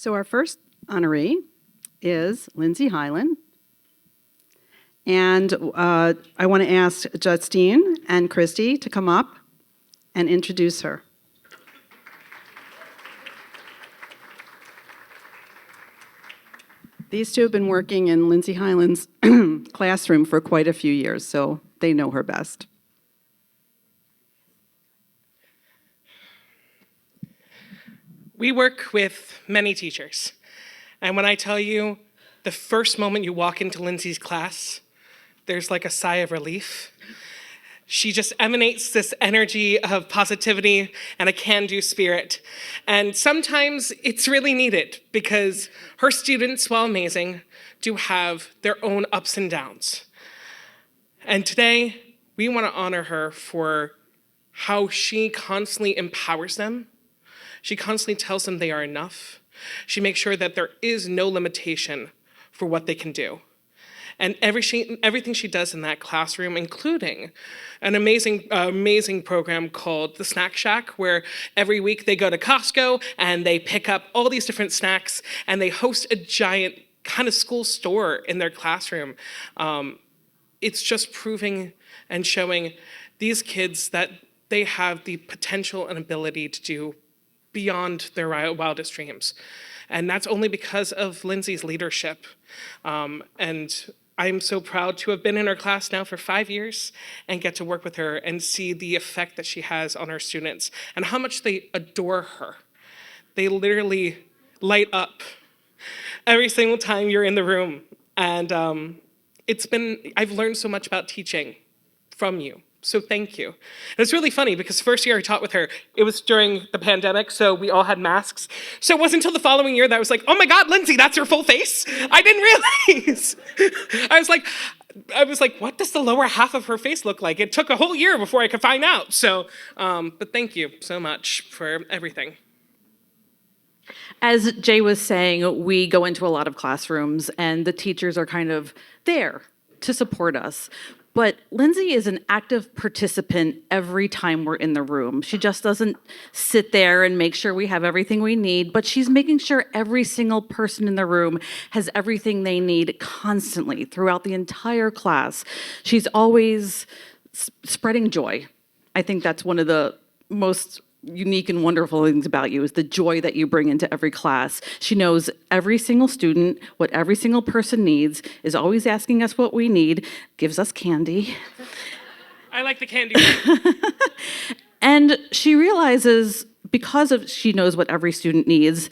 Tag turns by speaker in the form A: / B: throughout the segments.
A: So our first honoree is Lindsay Hyland. And I want to ask Justine and Christy to come up and introduce her. These two have been working in Lindsay Hyland's classroom for quite a few years, so they know her best.
B: We work with many teachers, and when I tell you, the first moment you walk into Lindsay's class, there's like a sigh of relief. She just emanates this energy of positivity and a can-do spirit. And sometimes it's really needed because her students, while amazing, do have their own ups and downs. And today, we want to honor her for how she constantly empowers them. She constantly tells them they are enough. She makes sure that there is no limitation for what they can do. And everything she does in that classroom, including an amazing program called the Snack Shack, where every week they go to Costco and they pick up all these different snacks and they host a giant kind of school store in their classroom. It's just proving and showing these kids that they have the potential and ability to do beyond their wildest dreams. And that's only because of Lindsay's leadership. And I'm so proud to have been in her class now for 5 years and get to work with her and see the effect that she has on her students and how much they adore her. They literally light up every single time you're in the room. And I've learned so much about teaching from you. So thank you. And it's really funny because first year I taught with her, it was during the pandemic, so we all had masks. So it wasn't until the following year that I was like, oh my God, Lindsay, that's your full face? I didn't realize. I was like, what does the lower half of her face look like? It took a whole year before I could find out. So, but thank you so much for everything.
C: As Jay was saying, we go into a lot of classrooms and the teachers are kind of there to support us. But Lindsay is an active participant every time we're in the room. She just doesn't sit there and make sure we have everything we need, but she's making sure every single person in the room has everything they need constantly throughout the entire class. She's always spreading joy. I think that's one of the most unique and wonderful things about you is the joy that you bring into every class. She knows every single student, what every single person needs, is always asking us what we need, gives us candy.
B: I like the candy.
C: And she realizes, she knows what every student needs,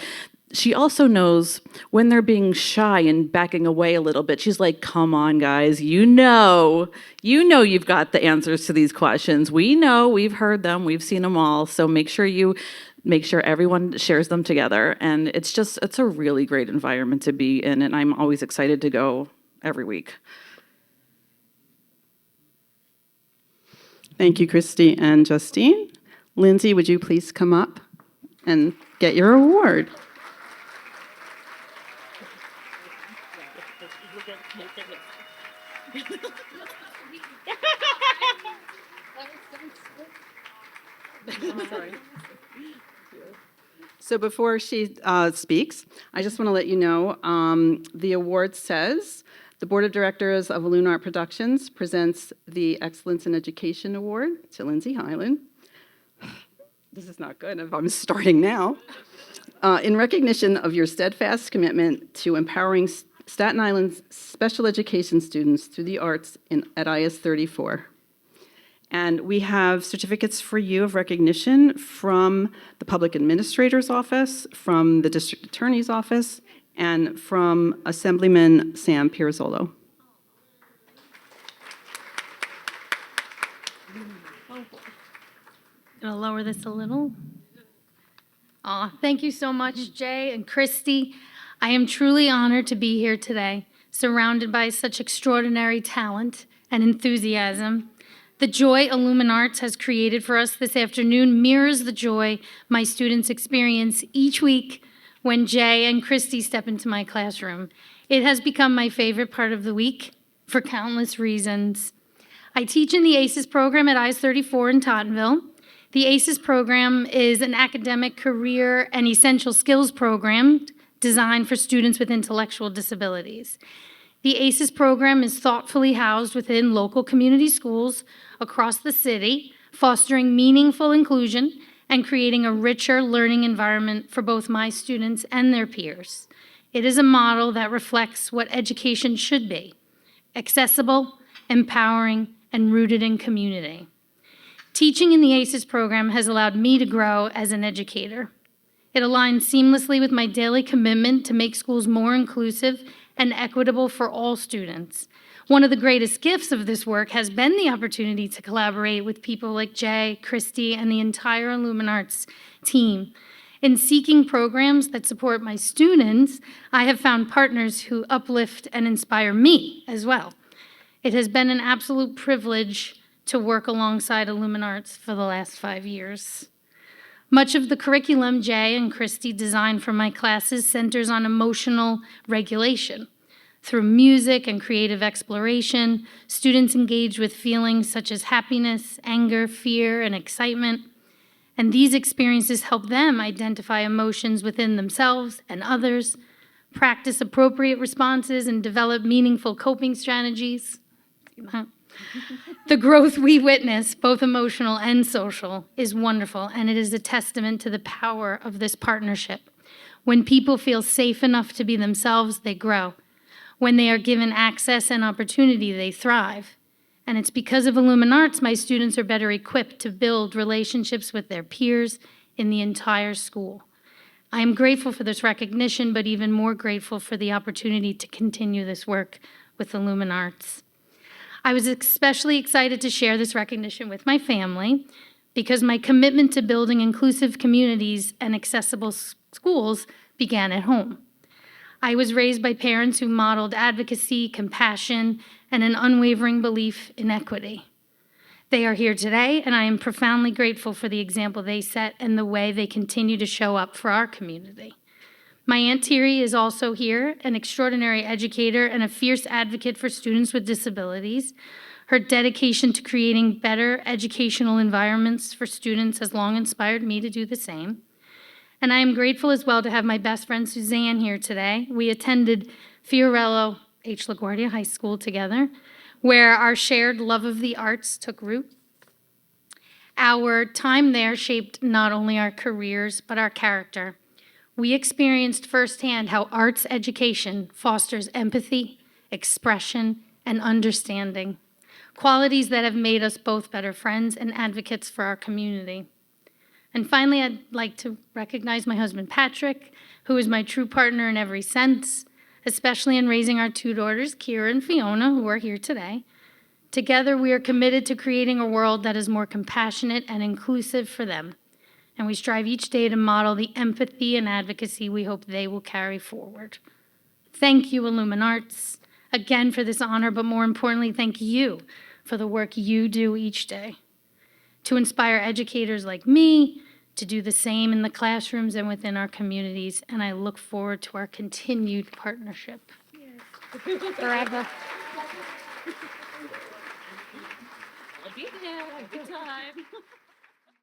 C: she also knows when they're being shy and backing away a little bit. She's like, come on, guys, you know you've got the answers to these questions. We know, we've heard them, we've seen them all. So make sure everyone shares them together. And it's a really great environment to be in. And I'm always excited to go every week.
A: Thank you, Christy and Justine. Lindsay, would you please come up and get your award? So before she speaks, I just want to let you know the award says the Board of Directors of IlluminArt Productions presents the Excellence in Education Award to Lindsay Hyland. This is not good if I'm starting now. In recognition of your steadfast commitment to empowering Staten Island's special education students through the arts at IS 34. And we have certificates for you of recognition from the Public Administrator's Office, from the District Attorney's Office, and from Assemblyman Sam Pirozzolo.
D: Gonna lower this a little. Thank you so much, Jay and Christy. I am truly honored to be here today, surrounded by such extraordinary talent and enthusiasm. The joy IlluminArt has created for us this afternoon mirrors the joy my students experience each week when Jay and Christy step into my classroom. It has become my favorite part of the week for countless reasons. I teach in the ACES program at IS 34 in Tottenville. The ACES program is an academic, career, and essential skills program designed for students with intellectual disabilities. The ACES program is thoughtfully housed within local community schools across the city, fostering meaningful inclusion and creating a richer learning environment for both my students and their peers. It is a model that reflects what education should be: accessible, empowering, and rooted in community. Teaching in the ACES program has allowed me to grow as an educator. It aligns seamlessly with my daily commitment to make schools more inclusive and equitable for all students. One of the greatest gifts of this work has been the opportunity to collaborate with people like Jay, Christy, and the entire IlluminArts team. In seeking programs that support my students, I have found partners who uplift and inspire me as well. It has been an absolute privilege to work alongside IlluminArts for the last 5 years. Much of the curriculum Jay and Christy designed for my classes centers on emotional regulation. Through music and creative exploration, students engage with feelings such as happiness, anger, fear, and excitement. And these experiences help them identify emotions within themselves and others, practice appropriate responses, and develop meaningful coping strategies. The growth we witness, both emotional and social, is wonderful, and it is a testament to the power of this partnership. When people feel safe enough to be themselves, they grow. When they are given access and opportunity, they thrive. And it's because of IlluminArts my students are better equipped to build relationships with their peers in the entire school. I am grateful for this recognition, but even more grateful for the opportunity to continue this work with IlluminArts. I was especially excited to share this recognition with my family because my commitment to building inclusive communities and accessible schools began at home. I was raised by parents who modeled advocacy, compassion, and an unwavering belief in equity. They are here today, and I am profoundly grateful for the example they set and the way they continue to show up for our community. My Aunt Thierry is also here, an extraordinary educator and a fierce advocate for students with disabilities. Her dedication to creating better educational environments for students has long inspired me to do the same. And I am grateful as well to have my best friend Suzanne here today. We attended Fiorello H. LaGuardia High School together, where our shared love of the arts took root. Our time there shaped not only our careers, but our character. We experienced firsthand how arts education fosters empathy, expression, and understanding, qualities that have made us both better friends and advocates for our community. And finally, I'd like to recognize my husband, Patrick, who is my true partner in every sense, especially in raising our 2 daughters, Kira and Fiona, who are here today. Together, we are committed to creating a world that is more compassionate and inclusive for them. And we strive each day to model the empathy and advocacy we hope they will carry forward. Thank you, IlluminArts, again for this honor, but more importantly, thank you for the work you do each day to inspire educators like me to do the same in the classrooms and within our communities, and I look forward to our continued partnership. Forever.
C: I'll be there. Good time.